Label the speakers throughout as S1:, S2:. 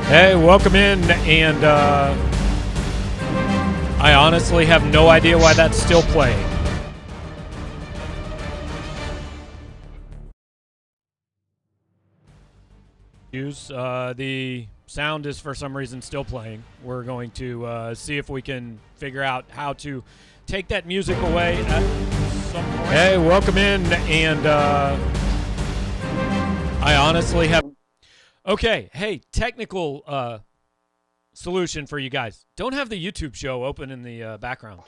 S1: Hey, welcome in, and I honestly have no idea why that's still playing. The sound is for some reason still playing. We're going to see if we can figure out how to take that music away at some point. Hey, welcome in, and I honestly have... Okay, hey, technical solution for you guys. Don't have the YouTube show open in the background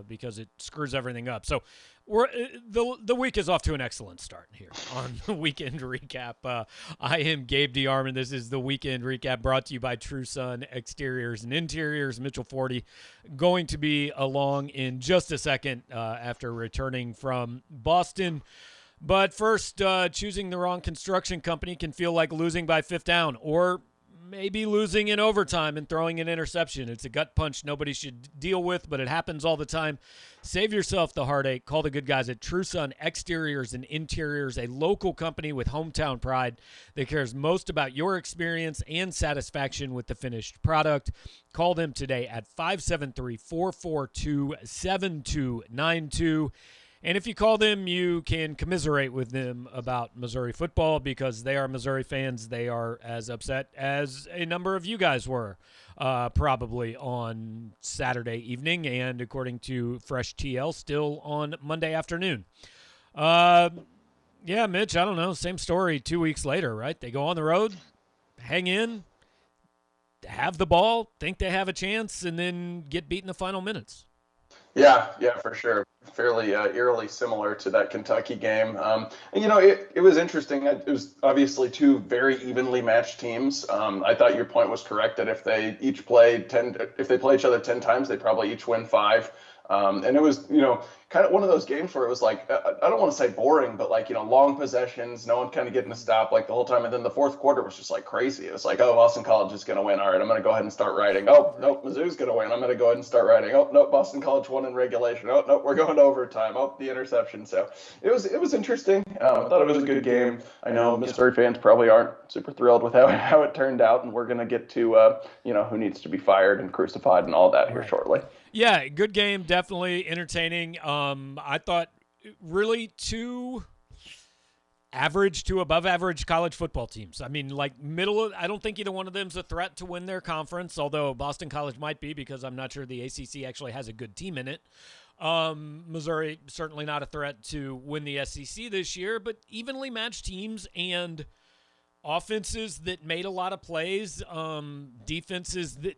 S1: because it screws everything up. So we're the week is off to an excellent start here on the weekend recap. I am Gabe DeArmond. This is the weekend recap brought to you by True Sun Exteriors and Interiors. Mitchell Forde going to be along in just a second after returning from Boston. But first, choosing the wrong construction company can feel like losing by fifth down or maybe losing in overtime and throwing an interception. It's a gut punch nobody should deal with, but it happens all the time. Save yourself the heartache. Call the good guys at True Sun Exteriors and Interiors, a local company with hometown pride that cares most about your experience and satisfaction with the finished product. Call them today at 573-442-7292. And if you call them, you can commiserate with them about Missouri football because they are Missouri fans. They are as upset as a number of you guys were probably on Saturday evening and, according to Fresh TL, still on Monday afternoon. Yeah, Mitch, I don't know. Same story 2 weeks later, right? They go on the road, hang in, have the ball, think they have a chance, and then get beat in the final minutes.
S2: Yeah, for sure. Fairly eerily similar to that Kentucky game. It was interesting. It was obviously two very evenly matched teams. I thought your point was correct that if they play each other 10 times, they probably each win 5. And it was, kind of one of those games where it was like, I don't want to say boring, but like, long possessions, no one kind of getting a stop like the whole time. And then the fourth quarter was just like crazy. It was like, oh, Boston College is going to win. All right, I'm going to go ahead and start writing. Oh, nope, Mizzou's going to win. I'm going to go ahead and start writing. Oh, nope, Boston College won in regulation. Oh, nope, we're going to overtime. Oh, the interception. So it was interesting. I thought it was a good game. I know Missouri fans probably aren't super thrilled with how it turned out. And we're going to get to, who needs to be fired and crucified and all that here shortly.
S1: Yeah, good game, definitely entertaining. I thought really two average to above average college football teams. I mean, like I don't think either one of them's a threat to win their conference, although Boston College might be because I'm not sure the ACC actually has a good team in it. Missouri, certainly not a threat to win the SEC this year, but evenly matched teams and offenses that made a lot of plays, defenses that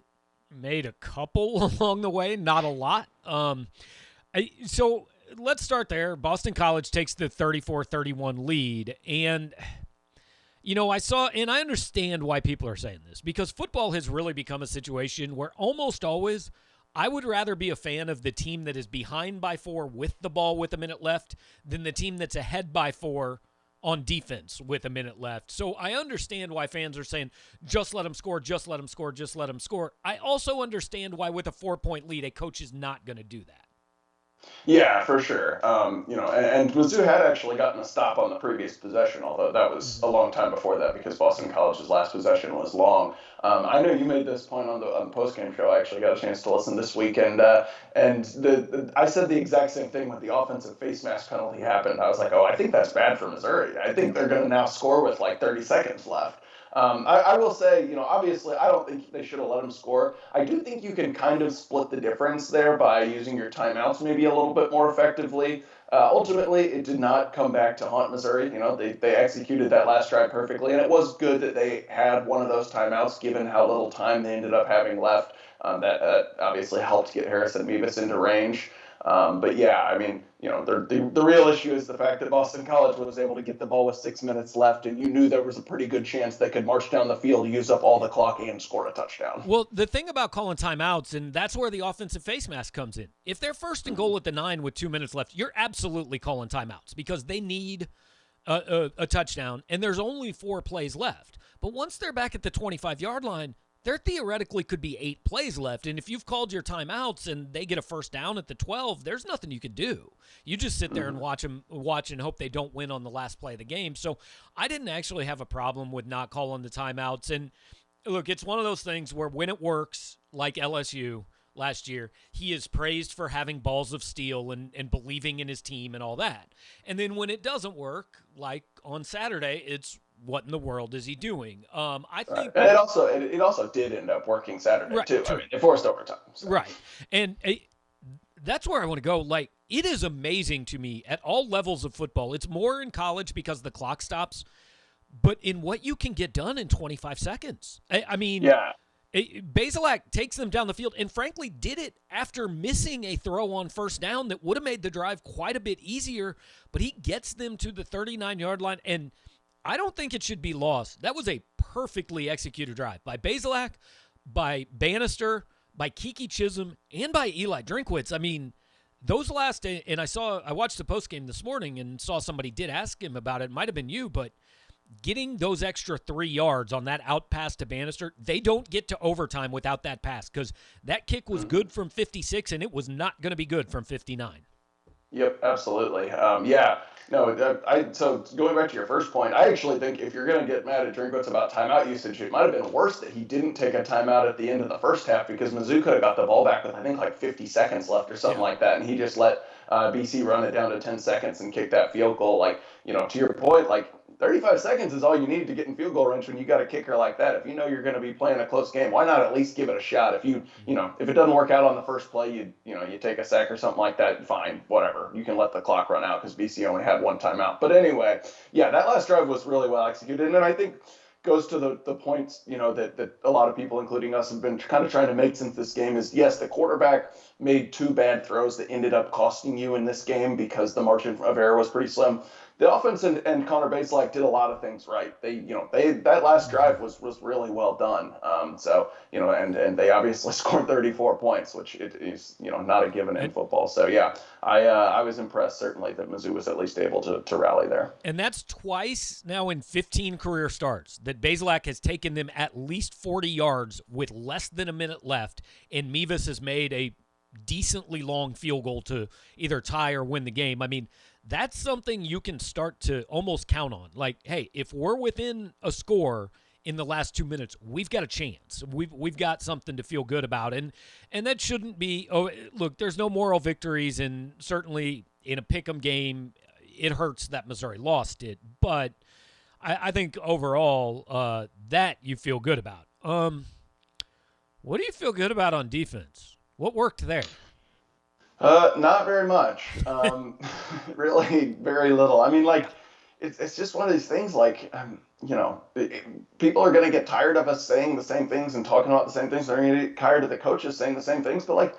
S1: made a couple along the way, not a lot. So let's start there. Boston College takes the 34-31 lead. And, I understand why people are saying this because football has really become a situation where almost always I would rather be a fan of the team that is behind by 4 with the ball with a minute left than the team that's ahead by 4 on defense with a minute left. So I understand why fans are saying, just let them score, just let them score, just let them score. I also understand why with a 4-point lead, a coach is not going to do that.
S2: Yeah, for sure. And Mizzou had actually gotten a stop on the previous possession, although that was a long time before that because Boston College's last possession was long. I know you made this point on the postgame show. I actually got a chance to listen this weekend, and I said the exact same thing when the offensive face mask penalty happened. I was like, oh, I think that's bad for Missouri. I think they're going to now score with like 30 seconds left. I will say, obviously, I don't think they should have let them score. I do think you can kind of split the difference there by using your timeouts maybe a little bit more effectively. Ultimately, it did not come back to haunt Missouri. They executed that last drive perfectly, and it was good that they had one of those timeouts given how little time they ended up having left. That obviously helped get Harrison Mevis into range. But yeah, I mean, the real issue is the fact that Boston College was able to get the ball with 6 minutes left, and you knew there was a pretty good chance they could march down the field, use up all the clock, and score a touchdown.
S1: Well, the thing about calling timeouts, and that's where the offensive face mask comes in. If they're first and goal at the 9 with 2 minutes left, you're absolutely calling timeouts because they need a touchdown, and there's only 4 plays left. But once they're back at the 25-yard line, there theoretically could be 8 plays left, and if you've called your timeouts and they get a first down at the 12, there's nothing you can do. You just sit there and watch and hope they don't win on the last play of the game. So I didn't actually have a problem with not calling the timeouts, and Look, it's one of those things where when it works, like LSU last year, he is praised for having balls of steel and believing in his team and all that. And then when it doesn't work, like on Saturday, it's what in the world is he doing? I
S2: Right.
S1: think
S2: And it also did end up working Saturday
S1: right,
S2: too.
S1: true.
S2: I mean, it forced overtime. So.
S1: Right. And that's where I want to go. Like, it is amazing to me at all levels of football. It's more in college because the clock stops, but in what you can get done in 25 seconds. I mean,
S2: Yeah.
S1: Bazelak takes them down the field and frankly did it after missing a throw on first down that would have made the drive quite a bit easier, but he gets them to the 39-yard line, and I don't think it should be lost. That was a perfectly executed drive by Bazelak, by Bannister, by Kiki Chisholm, and by Eli Drinkwitz. I mean, those last, and I watched the postgame this morning and saw somebody did ask him about it. It might have been you, but getting those extra 3 yards on that out pass to Bannister, they don't get to overtime without that pass because that kick was good from 56 and it was not going to be good from 59.
S2: Yep, absolutely. Yeah, no, so going back to your first point, I actually think if you're going to get mad at Drinkwitz about timeout usage, it might have been worse that he didn't take a timeout at the end of the first half because Mizzou could have got the ball back with, I think, like 50 seconds left or something like that, and he just let BC run it down to 10 seconds and kick that field goal. Like, to your point, like, 35 seconds is all you need to get in field goal range when you got a kicker like that. If you know you're going to be playing a close game, why not at least give it a shot? If if it doesn't work out on the first play, you take a sack or something like that, fine, whatever. You can let the clock run out because BC only had one timeout. But anyway, yeah, that last drive was really well executed, and then I think goes to the points that a lot of people, including us, have been kind of trying to make since this game is, yes, the quarterback made two bad throws that ended up costing you in this game because the margin of error was pretty slim. The offense and Connor Bazelak did a lot of things right. They that last drive was really well done. And they obviously scored 34 points, which is not a given in football. So yeah, I was impressed certainly that Mizzou was at least able to rally there.
S1: And that's twice now in 15 career starts that Bazelak has taken them at least 40 yards with less than a minute left, and Mevis has made a decently long field goal to either tie or win the game. I mean, that's something you can start to almost count on. Like, hey, if we're within a score in the last 2 minutes, we've got a chance. We've got something to feel good about. And that shouldn't be, look, there's no moral victories, and certainly in a pick'em game, it hurts that Missouri lost it. But I think overall that you feel good about. What do you feel good about on defense? What worked there?
S2: Not very much. Really, very little. I mean, like, it's just one of these things. Like, people are going to get tired of us saying the same things and talking about the same things. They're going to get tired of the coaches saying the same things. But like,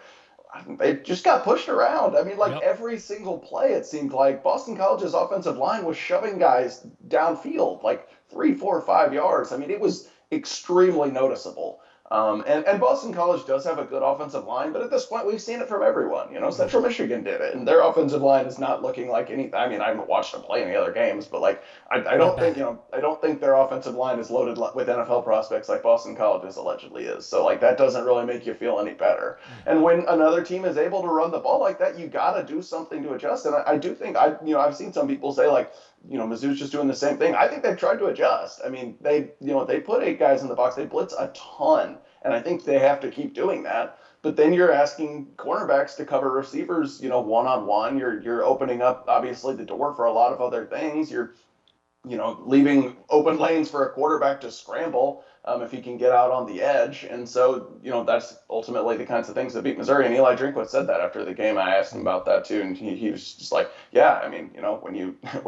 S2: they just got pushed around. I mean, like every single play, it seemed like Boston College's offensive line was shoving guys downfield, like 3, 4, 5 yards. I mean, it was extremely noticeable. And Boston College does have a good offensive line, but at this point we've seen it from everyone. Central Michigan did it, and their offensive line is not looking like anything. I mean, I haven't watched them play any other games, but like I don't think their offensive line is loaded with NFL prospects like Boston College's allegedly is. So like that doesn't really make you feel any better. And when another team is able to run the ball like that, you got to do something to adjust. And I do think I've seen some people say like, Mizzou's just doing the same thing. I think they've tried to adjust. I mean, they put 8 guys in the box. They blitz a ton, and I think they have to keep doing that. But then you're asking cornerbacks to cover receivers, one-on-one. You're opening up, obviously, the door for a lot of other things. You're, leaving open lanes for a quarterback to scramble if he can get out on the edge. And so, that's ultimately the kinds of things that beat Missouri. And Eli Drinkwitz said that after the game. I asked him about that too, and he was just like, yeah, I mean, when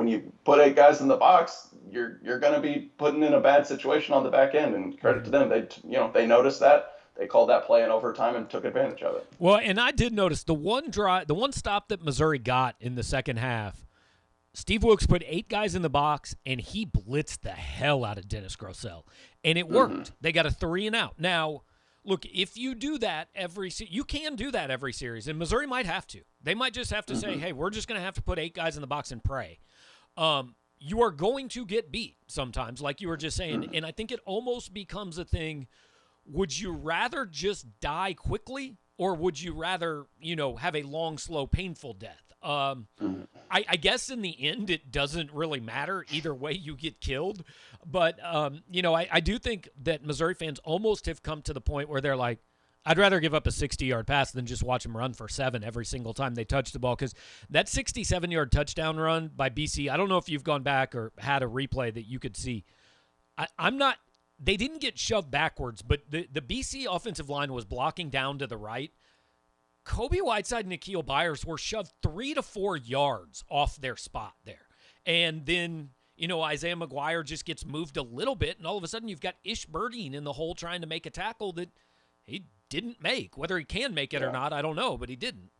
S2: you put 8 guys in the box, you're going to be putting in a bad situation on the back end. And credit to them, they noticed that. They called that play in overtime and took advantage of it.
S1: Well, and I did notice the one stop that Missouri got in the second half. Steve Wilkes put 8 guys in the box, and he blitzed the hell out of Dennis Grosel. And it worked. Mm-hmm. They got a 3 and out. Now, look, if you do that you can do that every series, and Missouri might have to. They might just have to say, hey, we're just going to have to put 8 guys in the box and pray. You are going to get beat sometimes, like you were just saying, and I think it almost becomes a thing, would you rather just die quickly, or would you rather, have a long, slow, painful death? I guess in the end, it doesn't really matter. Either way, you get killed. But, I do think that Missouri fans almost have come to the point where they're like, I'd rather give up a 60-yard pass than just watch them run for 7 every single time they touch the ball. Because that 67-yard touchdown run by BC, I don't know if you've gone back or had a replay that you could see. I'm not – they didn't get shoved backwards, but the BC offensive line was blocking down to the right. Kobe Whiteside and N'Keal Byers were shoved 3 to 4 yards off their spot there. And then, Isaiah McGuire just gets moved a little bit, and all of a sudden you've got Ish Burdine in the hole trying to make a tackle that he didn't make. Whether he can make it or not, I don't know, but he didn't.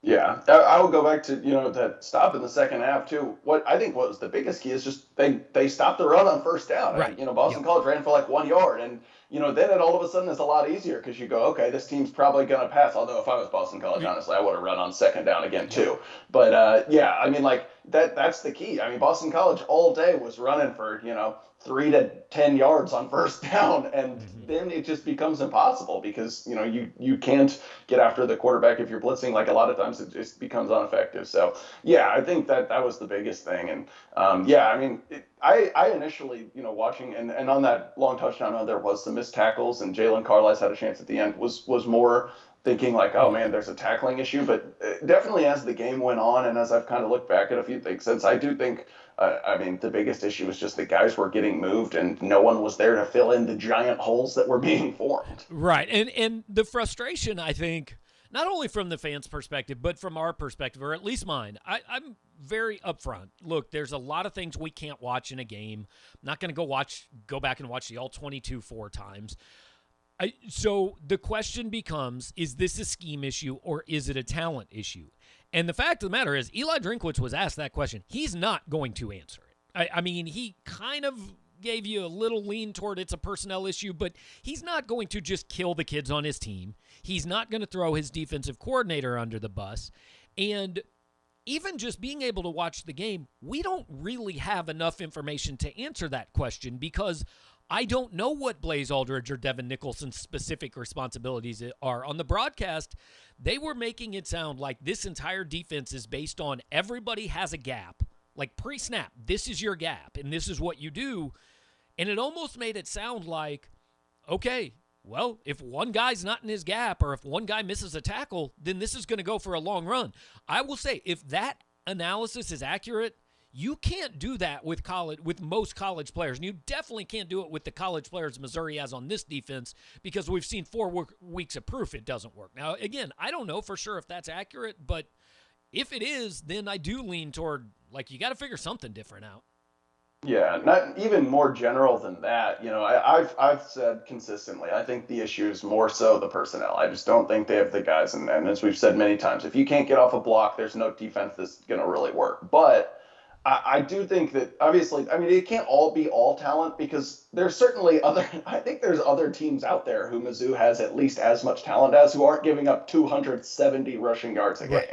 S2: Yeah, I will go back to, that stop in the second half, too. What I think was the biggest key is just they stopped the run on first down.
S1: Right.
S2: Boston College ran for like 1 yard, and, then it all of a sudden is a lot easier because you go, okay, this team's probably going to pass. Although if I was Boston College, honestly, I would have run on second down again, too. But, that's the key. Boston College all day was running for, 3 to 10 yards on first down, and then it just becomes impossible because you can't get after the quarterback if you're blitzing. Like a lot of times, it just becomes ineffective. So I think that was the biggest thing. And I initially watching and on that long touchdown, there was some missed tackles, and Jalen Carlisle had a chance at the end. Was more thinking like, oh man, there's a tackling issue. But definitely as the game went on, and as I've kind of looked back at a few things since, I do think. The biggest issue was just that guys were getting moved and no one was there to fill in the giant holes that were being formed.
S1: Right. And the frustration, I think, not only from the fans' perspective, but from our perspective, or at least mine, I'm very upfront. Look, there's a lot of things we can't watch in a game. I'm not going to go back and watch the All-22 4 times. So the question becomes, is this a scheme issue or is it a talent issue? And the fact of the matter is, Eli Drinkwitz was asked that question. He's not going to answer it. He kind of gave you a little lean toward it's a personnel issue, but he's not going to just kill the kids on his team. He's not going to throw his defensive coordinator under the bus. And even just being able to watch the game, we don't really have enough information to answer that question because I don't know what Blaze Aldridge or Devin Nicholson's specific responsibilities are. On the broadcast, they were making it sound like this entire defense is based on everybody has a gap. Like pre-snap, this is your gap, and this is what you do. And it almost made it sound like, okay, well, if one guy's not in his gap or if one guy misses a tackle, then this is going to go for a long run. I will say, if that analysis is accurate, you can't do that with most college players, and you definitely can't do it with the college players Missouri has on this defense because we've seen 4 weeks of proof it doesn't work. Now, again, I don't know for sure if that's accurate, but if it is, then I do lean toward, you got to figure something different out.
S2: Yeah, not even more general than that. I've said consistently, I think the issue is more so the personnel. I just don't think they have the guys, and as we've said many times, if you can't get off a block, there's no defense that's going to really work. But I do think that, obviously, it can't all be all talent because there's certainly I think there's other teams out there who Mizzou has at least as much talent as who aren't giving up 270 rushing yards a game.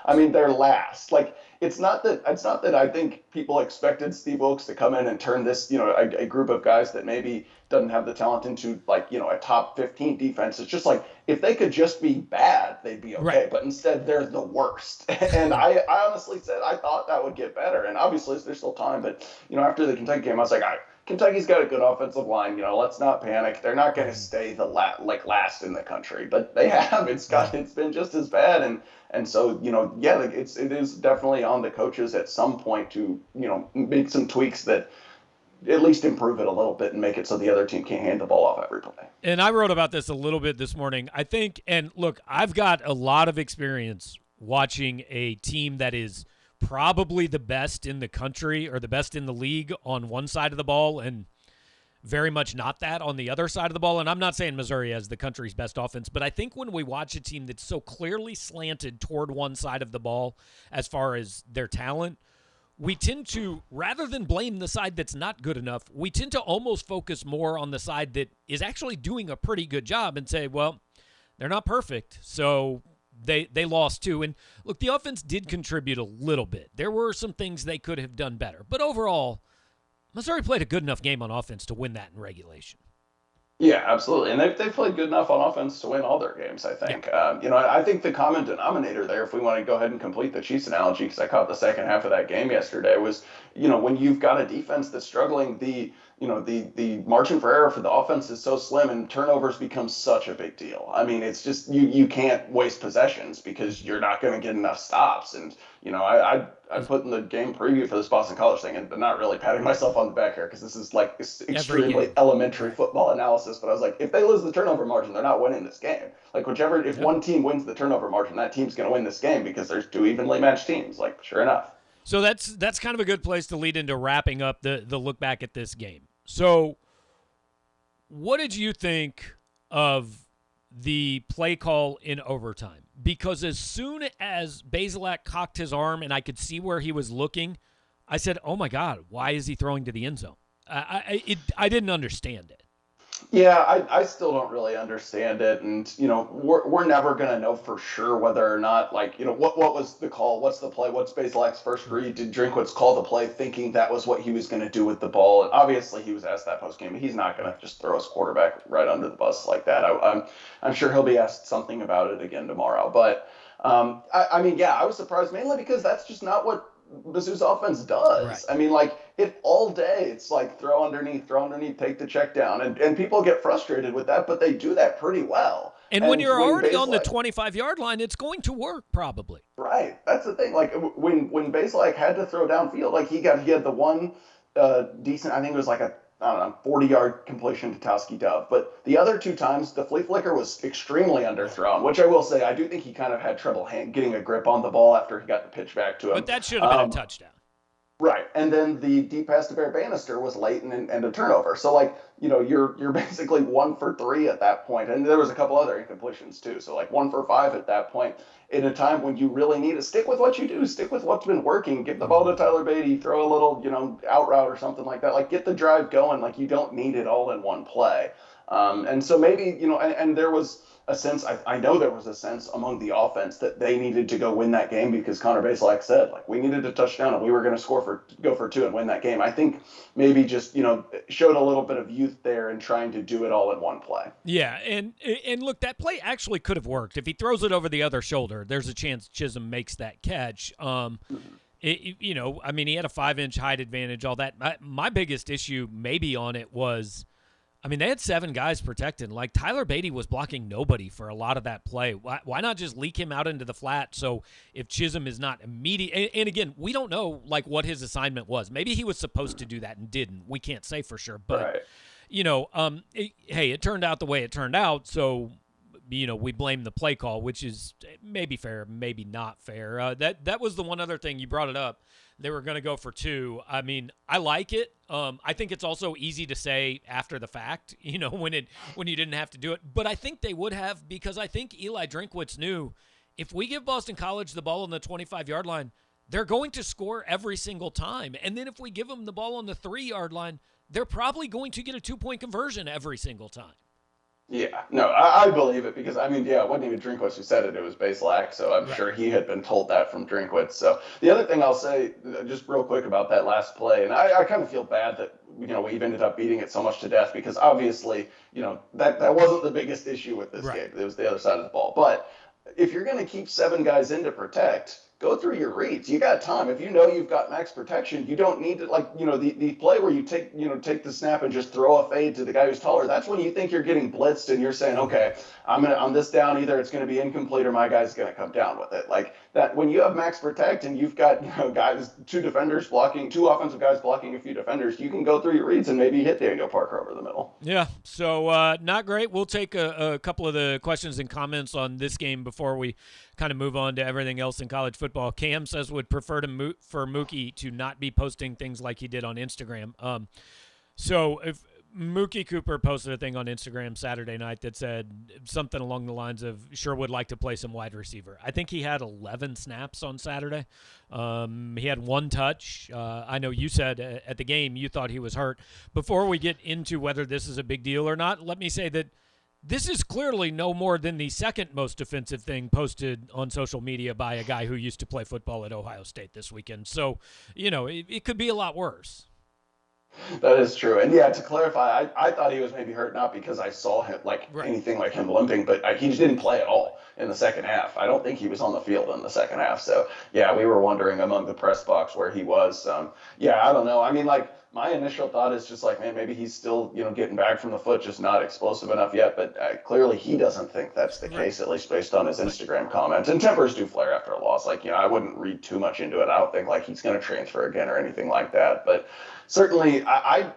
S2: Right. They're last. It's not that I think people expected Steve Wilkes to come in and turn this, a group of guys that maybe doesn't have the talent into a top 15 defense. It's just if they could just be bad, they'd be okay. Right. But instead they're the worst. And I honestly said I thought that would get better. And obviously there's still time. But, after the Kentucky game, I was like, Kentucky's got a good offensive line. Let's not panic. They're not going to stay last in the country, but they have. It's been just as bad. And so, it is definitely on the coaches at some point to, make some tweaks that at least improve it a little bit and make it so the other team can't hand the ball off every play.
S1: And I wrote about this a little bit this morning. I think, and look, I've got a lot of experience watching a team that is probably the best in the country or the best in the league on one side of the ball and very much not that on the other side of the ball. And I'm not saying Missouri has the country's best offense, but I think when we watch a team that's so clearly slanted toward one side of the ball as far as their talent, we tend to, rather than blame the side that's not good enough, we tend to almost focus more on the side that is actually doing a pretty good job and say, well, they're not perfect, so they lost too. And look, the offense did contribute a little bit. There were some things they could have done better. But overall, Missouri played a good enough game on offense to win that in regulation.
S2: Yeah, absolutely. And they've played good enough on offense to win all their games, I
S1: Yeah,
S2: think. I think the common denominator there, if we want to go ahead and complete the Chiefs analogy, because I caught the second half of that game yesterday, was, when you've got a defense that's struggling, the margin for error for the offense is so slim and turnovers become such a big deal. I mean, it's just you can't waste possessions because you're not going to get enough stops. And, I put in the game preview for this Boston College thing, and not really patting myself on the back here because this is like
S1: every
S2: extremely
S1: game.
S2: elementary
S1: Right.
S2: football analysis. But I was like, if they lose the turnover margin, they're not winning this game. Like if
S1: Yep.
S2: one team wins the turnover margin, that team's going to win this game because there's two evenly matched teams. Like, sure enough.
S1: So that's kind of a good place to lead into wrapping up the look back at this game. So, what did you think of the play call in overtime? Because as soon as Bazelak cocked his arm and I could see where he was looking, I said, "Oh my God, why is he throwing to the end zone?" I didn't understand it.
S2: Yeah, I still don't really understand it, and we're never gonna know for sure whether or not, like, what was the call, what's the play, what's Bazelak's first
S1: Right.
S2: read, did Drinkwitz call the play thinking that was what he was gonna do with the ball? And obviously he was asked that post game. He's not gonna
S1: Right.
S2: just throw his quarterback right under the bus like that. I'm sure he'll be asked something about it again tomorrow, but I mean, yeah, I was surprised mainly because that's just not what Mizzou's offense
S1: Right.
S2: does. I mean, like it all day, it's like throw underneath, take the check down, and people get frustrated with that, but they do that pretty well.
S1: And when
S2: And
S1: you're
S2: when
S1: already on the
S2: Baselak,
S1: 25-yard line, it's going to work probably.
S2: right, that's the thing. Like when Baselak had to throw downfield, like he had the one decent, I think it was like a I don't know, 40-yard completion to Towski Dove. But the other two times, the flea flicker was extremely
S1: Right.
S2: underthrown, which I will say, I do think he kind of had trouble getting a grip on the ball after he got the pitch back to
S1: But
S2: him.
S1: that should have been a touchdown.
S2: Right, and then the deep pass to Bear Bannister was late and a turnover. So like you're basically 1 for 3 at that point, and there was a couple other incompletions too. So like 1 for 5 at that point in a time when you really need to stick with what you do, stick with what's been working. Give the ball to Tyler Beatty, throw a little out route or something like that. Like get the drive going. Like you don't need it all in one play. And so maybe and there was a sense, I know there was a sense among the offense that they needed to go win that game because Connor Baselak said, like, we needed a touchdown and we were going to go for 2 and win that game. I think maybe just, showed a little bit of youth there and trying to do it all in one play.
S1: Yeah, and look, that play actually could have worked. If he throws it over the other shoulder, there's a chance Chisholm makes that catch. I mean, he had a 5-inch height advantage, all that. My biggest issue maybe on it was, I mean, they had 7 guys protected. Like, Tyler Beatty was blocking nobody for a lot of that play. Why not just leak him out into the flat so if Chisholm is not immediate – and again, we don't know, like, what his assignment was. Maybe he was supposed to do that and didn't. We can't say for sure. But,
S2: Right.
S1: hey, it turned out the way it turned out, so – we blame the play call, which is maybe fair, maybe not fair. That was the one other thing you brought it up. They were going to go for 2. I mean, I like it. I think it's also easy to say after the fact, when you didn't have to do it. But I think they would have because I think Eli Drinkwitz knew if we give Boston College the ball on the 25-yard line, they're going to score every single time. And then if we give them the ball on the 3-yard line, they're probably going to get a 2-point conversion every single time.
S2: Yeah, no, I believe it because, I mean, yeah, it wasn't even Drinkwitz who said it. It was Baselak, so I'm
S1: Right.
S2: sure he had been told that from Drinkwitz. So the other thing I'll say, just real quick about that last play, and I kind of feel bad that, we've ended up beating it so much to death because obviously, that wasn't the biggest issue with this
S1: Right.
S2: game. It was the other side of the ball. But if you're going to keep 7 guys in to protect, go through your reads. You got time. If you know you've got max protection, you don't need to the play where you take the snap and just throw a fade to the guy who's taller. That's when you think you're getting blitzed and you're saying, okay, on this down, either it's gonna be incomplete or my guy's gonna come down with it. Like that when you have max protect and you've got guys, 2 defenders blocking, 2 offensive guys blocking a few defenders, you can go through your reads and maybe hit Daniel Parker over the middle.
S1: Yeah, so not great. We'll take a couple of the questions and comments on this game before we kind of move on to everything else in college football. Cam says would prefer for Mookie to not be posting things like he did on Instagram. So if Mookie Cooper posted a thing on Instagram Saturday night that said something along the lines of sure would like to play some wide receiver. I think he had 11 snaps on Saturday. He had 1 touch. I know you said at the game you thought he was hurt. Before we get into whether this is a big deal or not, let me say that this is clearly no more than the second most offensive thing posted on social media by a guy who used to play football at Ohio State this weekend. So, it could be a lot worse.
S2: That is true. And yeah, to clarify, I thought he was maybe hurt not because I saw him like
S1: Right.
S2: anything like him limping, but he didn't play at all in the second half. I don't think he was on the field in the second half. So yeah, we were wondering among the press box where he was. Yeah, I don't know. I mean, like my initial thought is just like, man, maybe he's still getting back from the foot, just not explosive enough yet. But clearly he doesn't think that's the case, at least based on his Instagram comments. And tempers do flare after a loss. Like I wouldn't read too much into it. I don't think like he's going to transfer again or anything like that. But certainly, I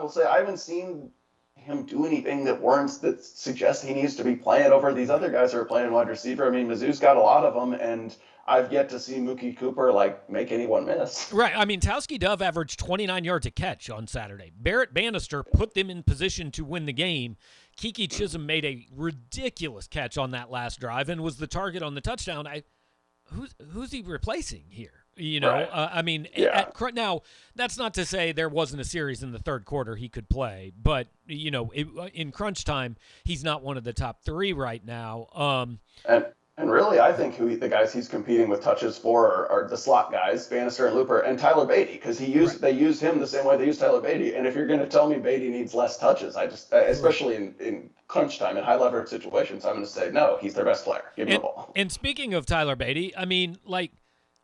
S2: will say I haven't seen him do anything that suggests he needs to be playing over these other guys who are playing wide receiver. I mean, Mizzou's got a lot of them, and I've yet to see Mookie Cooper like make anyone miss.
S1: Right. I mean, Towski Dove averaged 29 yards a catch on Saturday. Barrett Bannister put them in position to win the game. Kiki Chisholm made a ridiculous catch on that last drive and was the target on the touchdown. Who's he replacing here?
S2: Right.
S1: I mean, now that's not to say there wasn't a series in the third quarter he could play, but in crunch time, he's not one of the top three right now.
S2: And really, I think the guys he's competing with touches for are the slot guys, Bannister and Looper, and Tyler Beatty, because they used him the same way they used Tyler Beatty. And if you're going to tell me Beatty needs less touches, especially in crunch time, in high leverage situations, I'm going to say no, he's their best player. Give him the ball.
S1: And speaking of Tyler Beatty, I mean, like,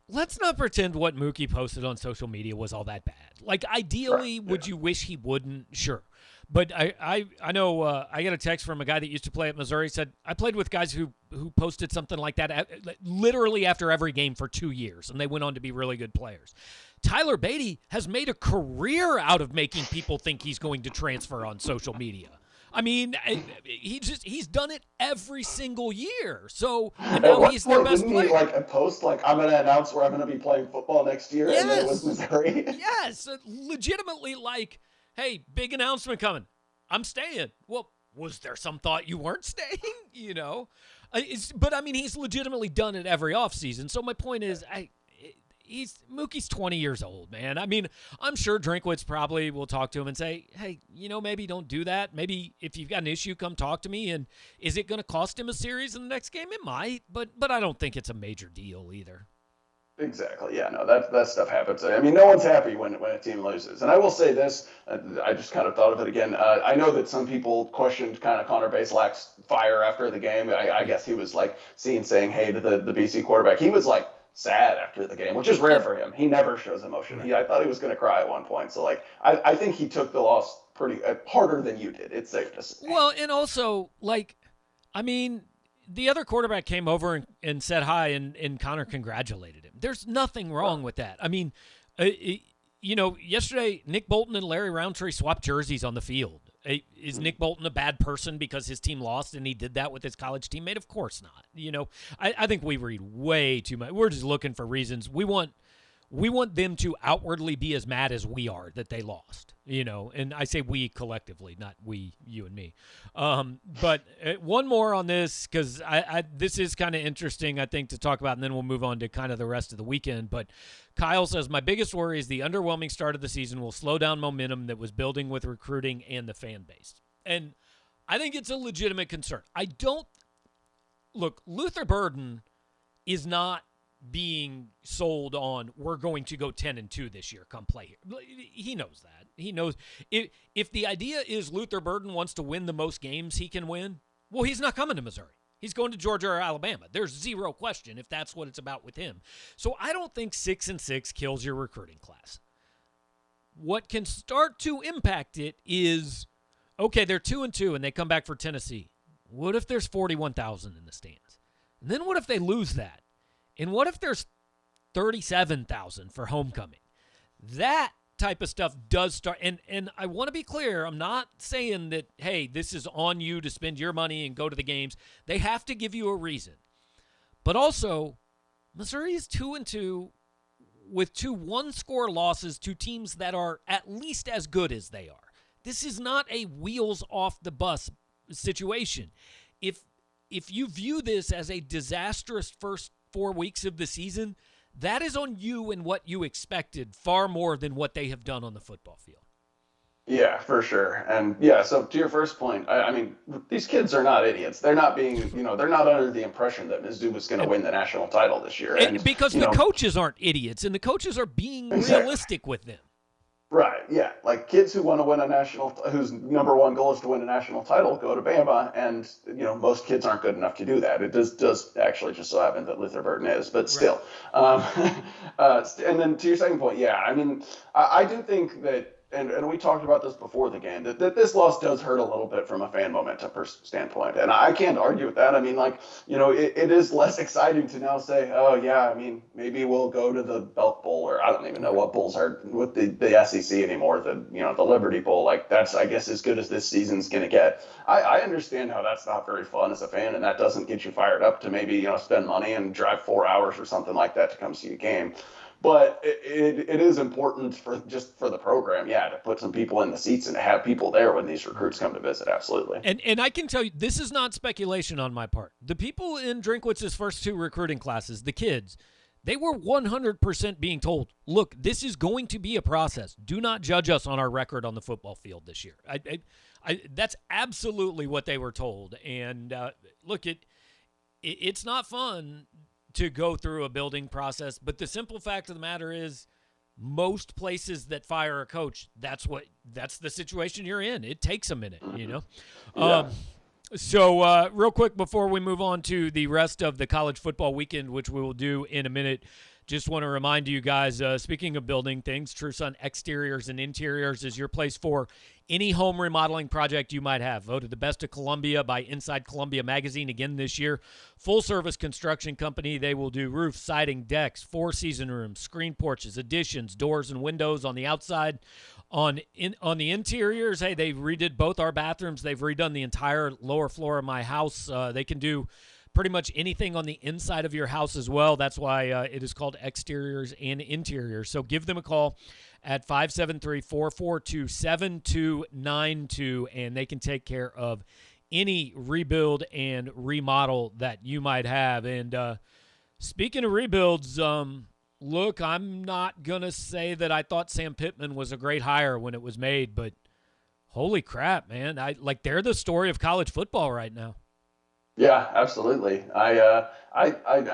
S1: let's not pretend what Mookie posted on social media was all that bad. Like, ideally, would you wish he wouldn't? Sure. But I know I got a text from a guy that used to play at Missouri. Said, I played with guys who posted something like that literally after every game for 2 years, and they went on to be really good players. Tyler Beatty has made a career out of making people think he's going to transfer on social media. I mean, he's done it every single year. So now he's their best player.
S2: Didn't he like a post like, I'm going to announce where I'm going to be playing football next year?
S1: Yes.
S2: And then it was Missouri.
S1: Yes, legitimately like, hey, big announcement coming. I'm staying. Well, was there some thought you weren't staying? But I mean, he's legitimately done it every offseason. So my point is, Mookie's 20 years old, man. I mean, I'm sure Drinkwitz probably will talk to him and say, hey, maybe don't do that. Maybe if you've got an issue, come talk to me. And is it going to cost him a series in the next game? It might, but I don't think it's a major deal either.
S2: Exactly. Yeah, no, that stuff happens. I mean, no one's happy when a team loses. And I will say this, I just kind of thought of it again. I know that some people questioned kind of Connor Baselak's fire after the game. I guess he was like saying hey to the BC quarterback. He was like sad after the game, which is rare for him. He never shows emotion. I thought he was going to cry at one point. So like, I think he took the loss pretty harder than you did. It's safe to say.
S1: Well, and also like, I mean, the other quarterback came over and said hi, and Connor congratulated him. There's nothing wrong with that. I mean, yesterday, Nick Bolton and Larry Roundtree swapped jerseys on the field. Is Nick Bolton a bad person because his team lost and he did that with his college teammate? Of course not. I think we read way too much. We're just looking for reasons. We want them to outwardly be as mad as we are that they lost, and I say we collectively, not we, you and me. But one more on this, because this is kind of interesting, I think, to talk about, and then we'll move on to kind of the rest of the weekend. But Kyle says, my biggest worry is the underwhelming start of the season will slow down momentum that was building with recruiting and the fan base. And I think it's a legitimate concern. Look, Luther Burden is not being sold on we're going to go 10-2 this year come play here. He knows that. He knows if the idea is Luther Burden wants to win the most games he can win, well, he's not coming to Missouri. He's going to Georgia or Alabama. There's zero question if that's what it's about with him. So I don't think 6-6 kills your recruiting class. What can start to impact it is, okay, they're 2-2 and they come back for Tennessee. What if there's 41,000 in the stands? And then what if they lose that? And what if there's 37,000 for homecoming? That type of stuff does start. And I want to be clear, I'm not saying that, hey, this is on you to spend your money and go to the games. They have to give you a reason. But also, Missouri is 2-2 with 2 one-score losses to teams that are at least as good as they are. This is not a wheels off the bus situation. If you view this as a disastrous first 4 weeks of the season, that is on you and what you expected far more than what they have done on the football field.
S2: Yeah, for sure. And yeah, so to your first point, I mean, these kids are not idiots. They're not being, they're not under the impression that Mizzou was going to win the national title this year.
S1: And because the coaches aren't idiots and the coaches are being realistic with them.
S2: Right, yeah. Like kids who want to win a whose number one goal is to win a national title, go to Bama, and most kids aren't good enough to do that. It does actually just so happen that Luther Burton is, but
S1: Right.
S2: still. Um, and then to your second point, yeah, I mean, I do think that, and we talked about this before the game, that this loss does hurt a little bit from a fan momentum standpoint, and I can't argue with that. I mean, like, it is less exciting to now say, oh yeah, I mean, maybe we'll go to the Belk Bowl, or I don't even know what bowls are with the SEC anymore. The Liberty Bowl, like that's I guess as good as this season's gonna get. I understand how that's not very fun as a fan, and that doesn't get you fired up to maybe spend money and drive 4 hours or something like that to come see a game. But it is important for the program, yeah, to put some people in the seats and to have people there when these recruits come to visit. Absolutely.
S1: And I can tell you, this is not speculation on my part. The people in Drinkwitz's first 2 recruiting classes, the kids, they were 100% being told, look, this is going to be a process. Do not judge us on our record on the football field this year. That's absolutely what they were told. And look, it's not fun to go through a building process, but the simple fact of the matter is most places that fire a coach, that's the situation you're in. It takes a minute,
S2: Yeah.
S1: So real quick before we move on to the rest of the college football weekend, which we will do in a minute, just want to remind you guys, speaking of building things, True Sun Exteriors and Interiors is your place for any home remodeling project you might have. Voted the best of Columbia by Inside Columbia Magazine again this year. Full-service construction company. They will do roofs, siding, decks, 4-season rooms, screen porches, additions, doors and windows on the outside. On the interiors, hey, they redid both our bathrooms. They've redone the entire lower floor of my house. They can do pretty much anything on the inside of your house as well. That's why it is called Exteriors and Interiors. So give them a call at 573-442-7292, and they can take care of any rebuild and remodel that you might have. And speaking of rebuilds, look, I'm not going to say that I thought Sam Pittman was a great hire when it was made, but holy crap, man. They're the story of college football right now.
S2: Yeah, absolutely. I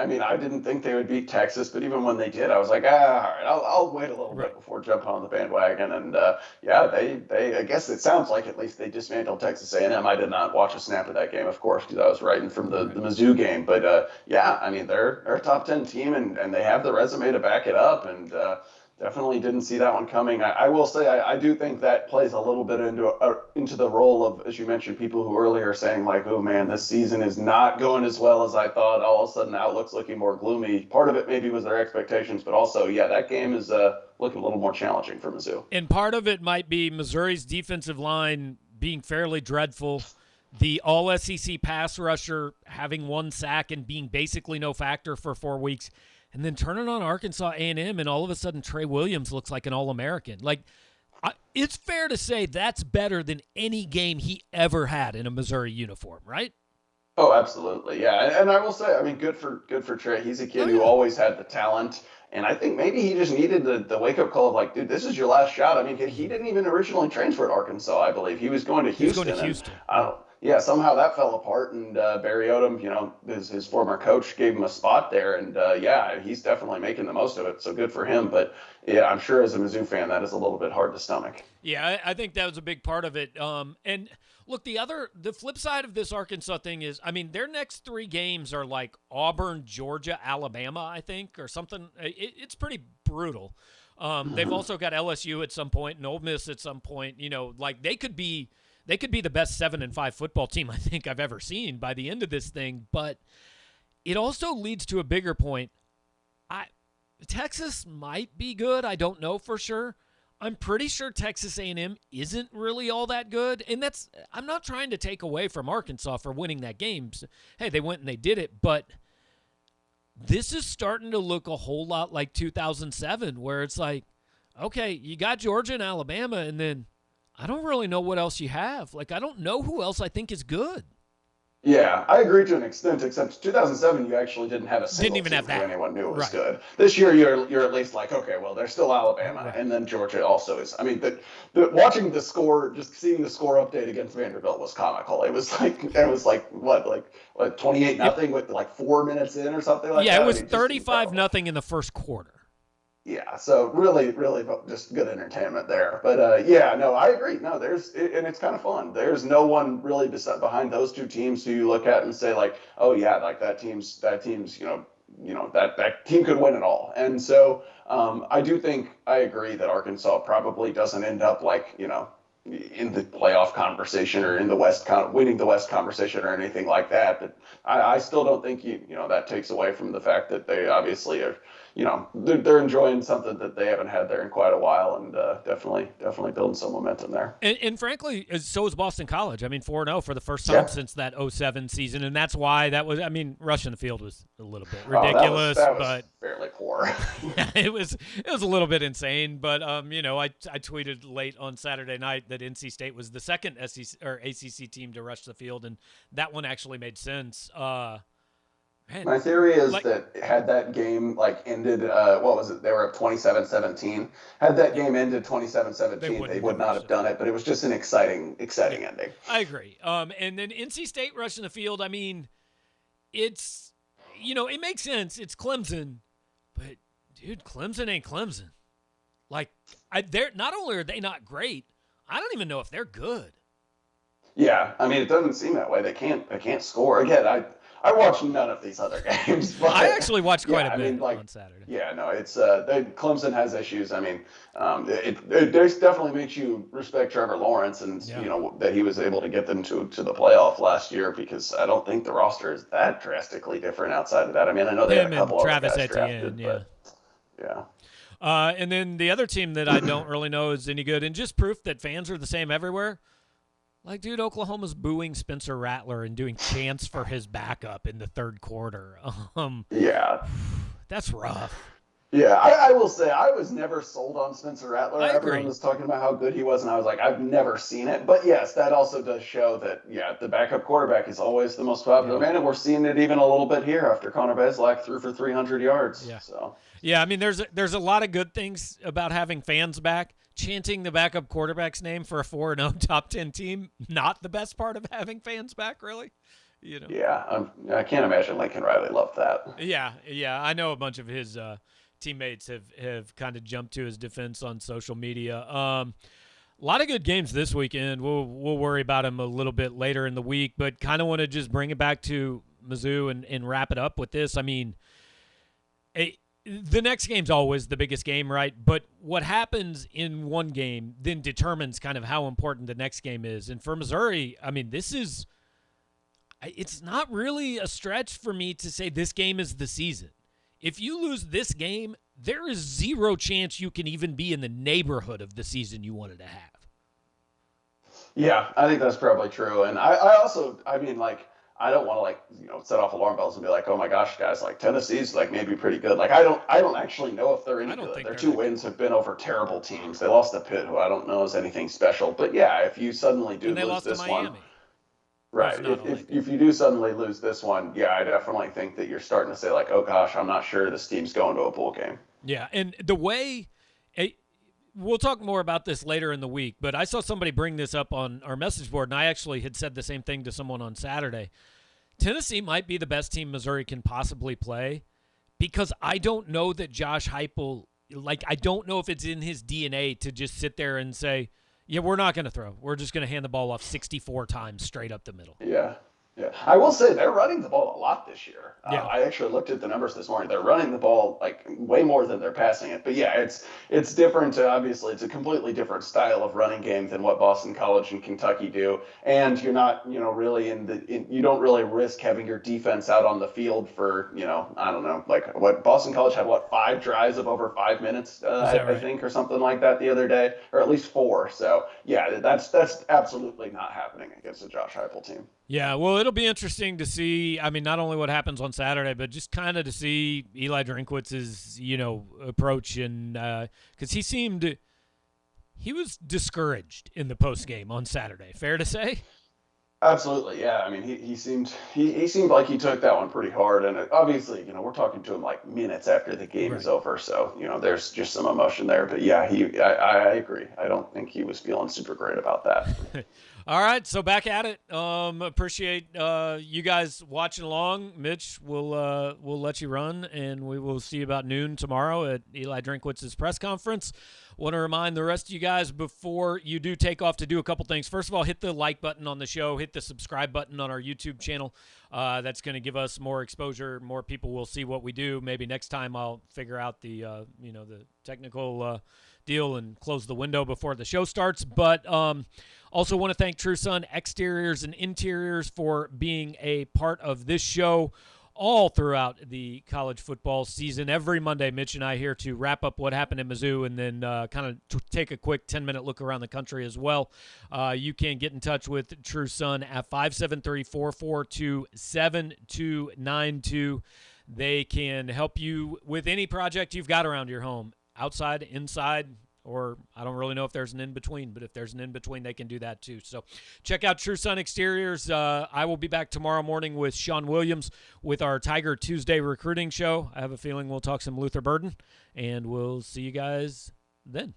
S2: mean, I didn't think they would beat Texas, but even when they did, I was like, all right, I'll wait a little bit before jumping on the bandwagon. And yeah, they, I guess it sounds like at least they dismantled Texas A&M. I did not watch a snap of that game, of course, because I was writing from the Mizzou game. But yeah, I mean, they're a top 10 team, and they have the resume to back it up. And definitely didn't see that one coming. I will say I do think that plays a little bit into the role of, as you mentioned, people who earlier are saying like, oh man, this season is not going as well as I thought. All of a sudden, outlook's looking more gloomy. Part of it maybe was their expectations, but also, yeah, that game is looking a little more challenging for Mizzou.
S1: And part of it might be Missouri's defensive line being fairly dreadful. The all-SEC pass rusher having 1 sack and being basically no factor for 4 weeks. And then turning on Arkansas A&M, and all of a sudden Trey Williams looks like an All-American. It's fair to say that's better than any game he ever had in a Missouri uniform, right?
S2: Oh, absolutely, yeah. And I will say, I mean, good for Trey. He's a kid who always had the talent, and I think maybe he just needed the wake up call of like, dude, this is your last shot. I mean, he didn't even originally transfer to Arkansas. I believe he was going to Houston. Yeah, somehow that fell apart, and Barry Odom, his former coach, gave him a spot there, and yeah, he's definitely making the most of it, so good for him. But yeah, I'm sure as a Mizzou fan, that is a little bit hard to stomach.
S1: Yeah, I think that was a big part of it. And look, the flip side of this Arkansas thing is, I mean, their next 3 games are like Auburn, Georgia, Alabama, I think, or something. It's pretty brutal. They've also got LSU at some point and Ole Miss at some point. They could be the best 7-5 football team I think I've ever seen by the end of this thing. But it also leads to a bigger point. Texas might be good. I don't know for sure. I'm pretty sure Texas A&M isn't really all that good. And I'm not trying to take away from Arkansas for winning that game. Hey, they went and they did it. But this is starting to look a whole lot like 2007, where it's like, okay, you got Georgia and Alabama, and then I don't really know what else you have. I don't know who else I think is good.
S2: Yeah, I agree to an extent, except 2007, you actually didn't have a single team who anyone knew was good. This year, you're at least like, okay, well, there's still Alabama, and then Georgia also is. I mean, watching the score, just seeing the score update against Vanderbilt was comical. It was like what 28-0 with like 4 minutes in or something like that.
S1: Yeah, it was 35-0 in the first quarter.
S2: Yeah, so really, really just good entertainment there. But yeah, no, I agree. No, and it's kind of fun. There's no one really behind those two teams who you look at and say like, oh yeah, like that team's, that team could win it all. And so I do think I agree that Arkansas probably doesn't end up like, in the playoff conversation or in the winning the West conversation or anything like that. But I still don't think that takes away from the fact that they obviously are, they're enjoying something that they haven't had there in quite a while, and definitely building some momentum there.
S1: And frankly, so is Boston College. I mean, 4-0 for the first time
S2: Yeah.
S1: since that 07 season, and that's why that was. I mean, rushing the field was a little bit
S2: Oh,
S1: ridiculous,
S2: that was
S1: but
S2: fairly poor.
S1: yeah, it was a little bit insane. But I tweeted late on Saturday night that NC State was the second SEC or ACC team to rush the field, and that one actually made sense. Man,
S2: My theory is that had that game like ended, what was it? They were up 27-17. Had that game ended 27-17, they would not have done it. But it was just an exciting ending.
S1: I agree. And then NC State rushing the field. I mean, it's it makes sense. It's Clemson, but dude, Clemson ain't Clemson. Like, they're not only are they not great, I don't even know if they're good.
S2: Yeah, I mean, it doesn't seem that way. They can't score. Again, I watched none of these other games. But,
S1: I actually watched quite a bit on Saturday.
S2: Yeah, no, it's Clemson has issues. I mean, it definitely makes you respect Trevor Lawrence and that he was able to get them to the playoff last year, because I don't think the roster is that drastically different outside of that. I mean, I know they had a couple of
S1: Travis
S2: guys
S1: Etienne,
S2: drafted, yeah.
S1: And then the other team that I don't really know is any good, and just proof that fans are the same everywhere. Like, dude, Oklahoma's booing Spencer Rattler and doing chants for his backup in the third quarter.
S2: Yeah.
S1: That's rough.
S2: Yeah, I will say I was never sold on Spencer Rattler.
S1: I agree.
S2: Everyone was talking about how good he was, and I was like, I've never seen it. But yes, that also does show that, the backup quarterback is always the most popular man, and we're seeing it even a little bit here after Connor Bazelak threw for 300 yards.
S1: Yeah.
S2: So.
S1: Yeah, I mean, there's a lot of good things about having fans back. Chanting the backup quarterback's name for a 4-0 top 10 team, not the best part of having fans back, really.
S2: Yeah, I can't imagine Lincoln Riley loved that.
S1: Yeah, I know a bunch of his teammates have kind of jumped to his defense on social media. A lot of good games this weekend. We'll worry about them a little bit later in the week, but kind of want to just bring it back to Mizzou and wrap it up with this. I mean, the next game's always the biggest game, right? But what happens in one game then determines kind of how important the next game is. And for Missouri, I mean, it's not really a stretch for me to say this game is the season. If you lose this game, there is zero chance you can even be in the neighborhood of the season you wanted to have.
S2: Yeah, I think that's probably true. And I also, I mean, like, I don't want to set off alarm bells and be like, oh my gosh, guys, like Tennessee's like maybe pretty good. Like I don't actually know if they're any good. Their two wins have been over terrible teams. They lost to Pitt, who I don't know is anything special. But yeah, if you suddenly do lose this one, right? If you do suddenly lose this one, yeah, I definitely think that you're starting to say like, oh gosh, I'm not sure this team's going to a bowl game.
S1: Yeah, and the way. We'll talk more about this later in the week, but I saw somebody bring this up on our message board, and I actually had said the same thing to someone on Saturday. Tennessee might be the best team Missouri can possibly play, because I don't know that Josh Heupel, I don't know if it's in his DNA to just sit there and say, yeah, we're not going to throw. We're just going to hand the ball off 64 times straight up the middle.
S2: Yeah. Yeah, I will say they're running the ball a lot this year. I actually looked at the numbers this morning. They're running the ball like way more than they're passing it. But yeah, it's different. Obviously, it's a completely different style of running game than what Boston College and Kentucky do. And you're not, really you don't really risk having your defense out on the field for, I don't know, like what Boston College had, 5 drives of over 5 minutes, I think, or something like that the other day, or at least 4. So yeah, that's absolutely not happening against a Josh Heupel team.
S1: Yeah, well, it'll be interesting to see, I mean, not only what happens on Saturday, but just kind of to see Eli Drinkwitz's, approach. And because he was discouraged in the postgame on Saturday. Fair to say?
S2: Absolutely, yeah. I mean, he seemed like he took that one pretty hard. And obviously, we're talking to him like minutes after the game is over. So, there's just some emotion there. But yeah, I agree. I don't think he was feeling super great about that.
S1: All right, so back at it. Appreciate you guys watching along. Mitch, we'll let you run, and we will see you about noon tomorrow at Eli Drinkwitz's press conference. Want to remind the rest of you guys before you do take off to do a couple things. First of all, hit the like button on the show. Hit the subscribe button on our YouTube channel. That's going to give us more exposure. More people will see what we do. Maybe next time I'll figure out the the technical deal and close the window before the show starts. But also want to thank True Sun Exteriors and Interiors for being a part of this show all throughout the college football season. Every Monday, Mitch and I here to wrap up what happened in Mizzou and then kind of take a quick 10-minute look around the country as well. You can get in touch with True Sun at 573-442-7292. They can help you with any project you've got around your home, outside, inside, or I don't really know if there's an in-between, but if there's an in-between, they can do that too. So check out True Sun Exteriors. I will be back tomorrow morning with Sean Williams with our Tiger Tuesday recruiting show. I have a feeling we'll talk some Luther Burden, and we'll see you guys then.